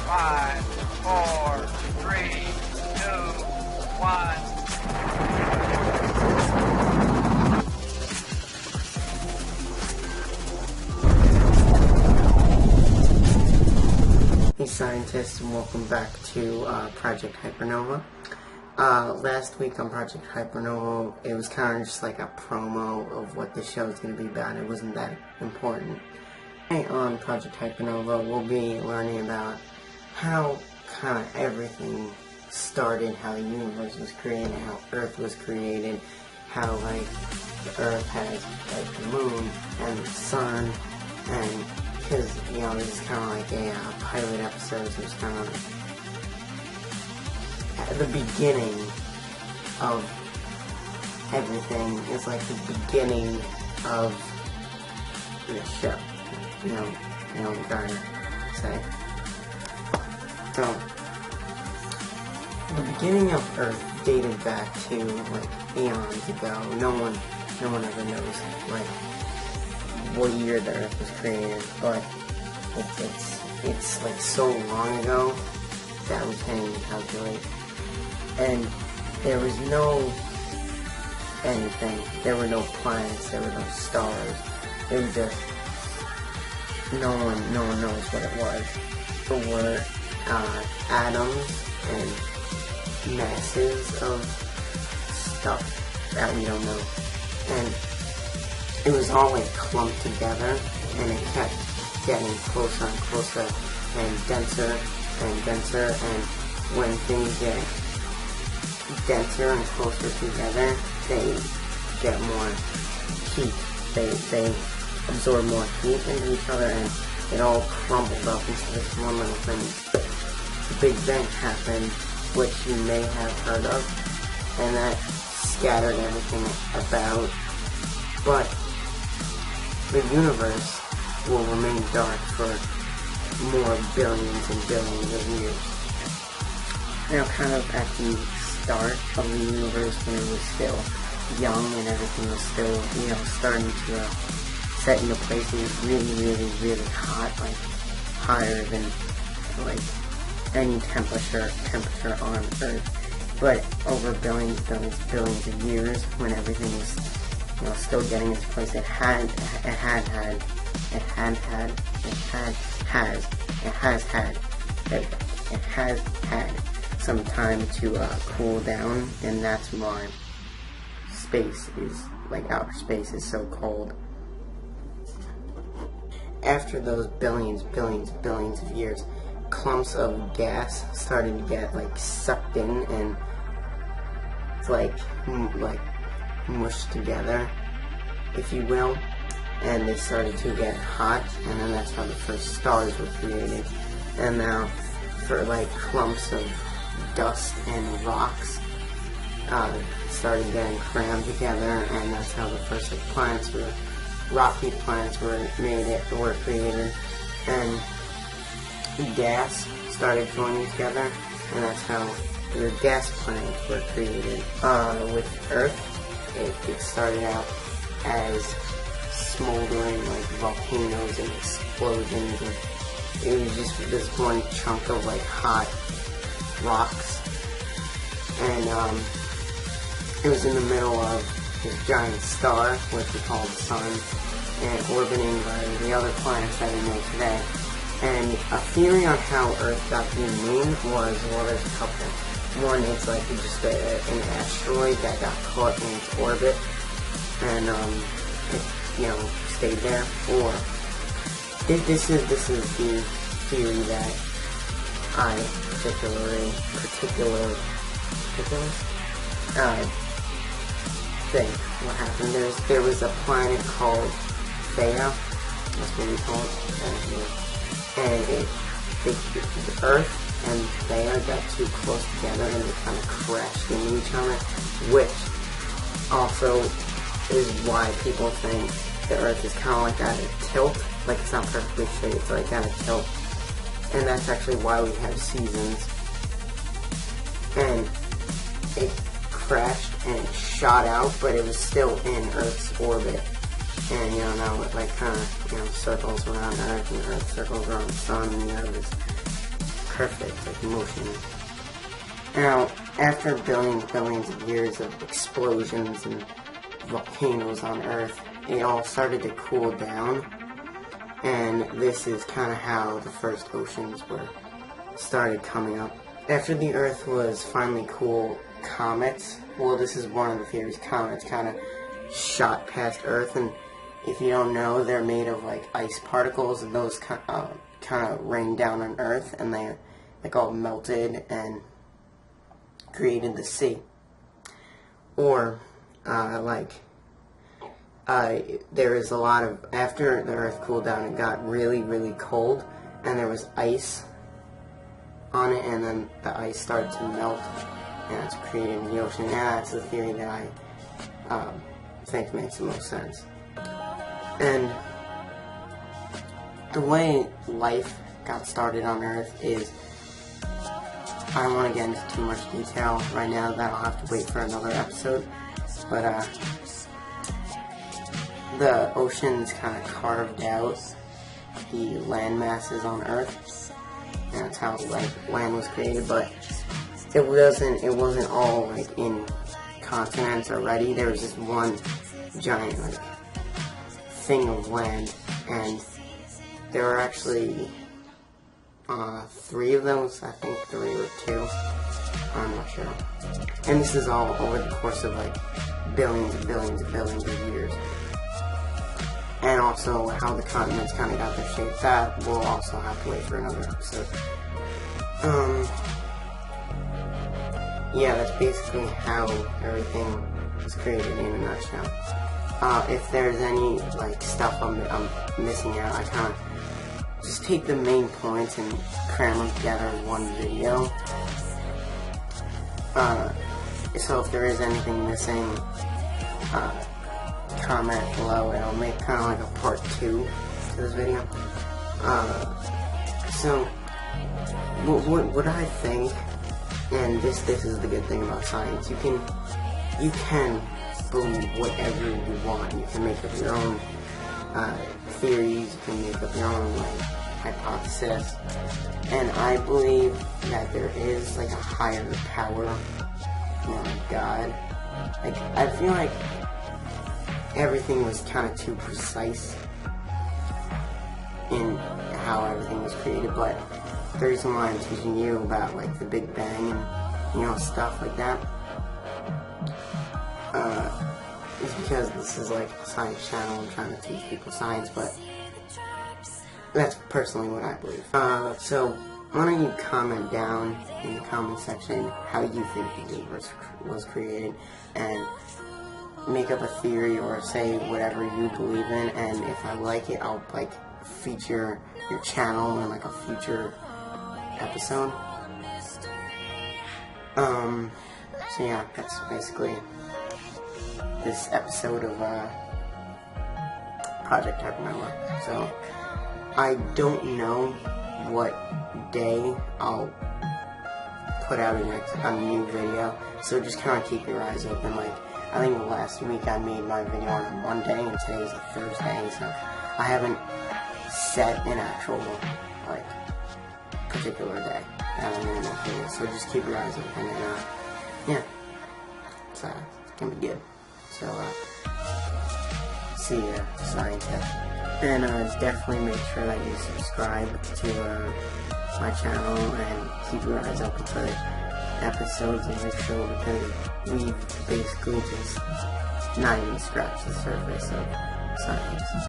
5, 4, 3, 2, 1. Hey scientists, and welcome back to Project Hypernova. Last week on Project Hypernova, it was kind of just like a promo of what the show is going to be about. It wasn't that important. Today on Project Hypernova, we'll be learning about how kind of everything started, how the universe was created, how Earth was created, how like the Earth has like the moon and the sun, and because, you know, this is kind of like a pilot episode, so it's kind of at the beginning of everything. It's like the beginning of the show, you know what I'm trying to say. So, the beginning of Earth dated back to, like, eons ago. No one ever knows, like, what year the Earth was created, but it's like so long ago that we can't even calculate. And there was no anything. There were no planets. There were no stars. It was just no one knows what it was. There were atoms and masses of stuff that we don't know, and it was all like clumped together, and it kept getting closer and closer and denser and denser, and when things get denser and closer together, they get more heat. They absorb more heat into each other, and it all crumbled up into this one little thing. The Big Bang happened, which you may have heard of, and that scattered everything about, but the universe will remain dark for more billions and billions of years. Now, kind of at the start of the universe, when it was still young and everything was still, you know, starting to set into place, it was really hot, like higher than like any temperature on Earth. But over billions of years, when everything was, you know, still getting its place, it has had some time to cool down, and that's why space is, like outer space is so cold. After those billions of years, clumps of gas started to get like sucked in and like mushed together, if you will, and they started to get hot, and then that's how the first stars were created. And now, for like clumps of dust and rocks started getting crammed together, and that's how the first like planets were, rocky planets were created, and gas started joining together, and that's how the gas planets were created. With Earth, it started out as smoldering like volcanoes and explosions, and it was just this one chunk of like hot rocks, and it was in the middle of this giant star, which we call the Sun, and orbiting by the other planets that we know today. And a theory on how Earth got the name was, well, there's a couple. One, it's like just an asteroid that got caught in its orbit, and it, you know, stayed there. Or this is the theory that I particularly think what happened. There was a planet called Theia. That's what we call it. And the Earth and Theia got too close together, and they kind of crashed into each other, which also is why people think the Earth is kind of like at a tilt. Like, it's not perfectly straight, it's like at a tilt. And that's actually why we have seasons. And it crashed and it shot out, but it was still in Earth's orbit. And, you know, now it, like, kind of, you know, circles around Earth, and Earth circles around the Sun, and you have this perfect, like, motion. Now, after billions of years of explosions and volcanoes on Earth, it all started to cool down, and this is kind of how the first oceans started coming up. After the Earth was finally cool, comets, well, this is one of the theories, comets kind of shot past Earth, and if you don't know, they're made of, like, ice particles, and those kind of rained down on Earth, and they, like, all melted and created the sea. Or, there is a lot of, after the Earth cooled down, it got really, really cold, and there was ice on it, and then the ice started to melt, and that's created the ocean. Yeah, that's the theory that I think makes the most sense. And the way life got started on Earth is, I don't want to get into too much detail right now, that'll have to wait for another episode, but the oceans kind of carved out the land masses on Earth, and that's how, like, land was created, but it wasn't all, like, in continents already. There was just one giant, like, thing of land, and there were actually 3 of those, I think 3 or 2, I'm not sure. And this is all over the course of, like, billions and billions and billions of years. And also how the continents kind of got their shape. That will also have to wait for another episode. Yeah, that's basically how everything was created in a nutshell. If there's any, like, stuff I'm missing out, I kind of just take the main points and cram them together in one video. So if there is anything missing, comment below, and I'll make kind of like a part 2 to this video. So, what I think, and this is the good thing about science, you can believe whatever you want. You can make up your own theories, you can make up your own, like, hypothesis, and I believe that there is, like, a higher power, you know, God. Like, I feel like everything was kind of too precise in how everything was created, but the reason why I'm teaching you about, like, the Big Bang and, you know, stuff like that, is because this is, like, a science channel. I'm trying to teach people science, but that's personally what I believe. So why don't you comment down in the comment section how you think the universe was created, and make up a theory or say whatever you believe in, and if I like it, I'll, like, feature your channel in, like, a future episode. So yeah, that's basically this episode of Project Hypernova. So I don't know what day I'll put out a new video, so just kind of keep your eyes open. Like, I think last week I made my video on a Monday, and today's a Thursday, so I haven't set an actual, like, particular day that I'm going to make videos, so just keep your eyes open, and, yeah, it's going to be good. So, see ya, scientists. And, definitely make sure that you subscribe to, my channel, and keep your eyes open for episodes of this show, because we've basically just not even scratched the surface of science.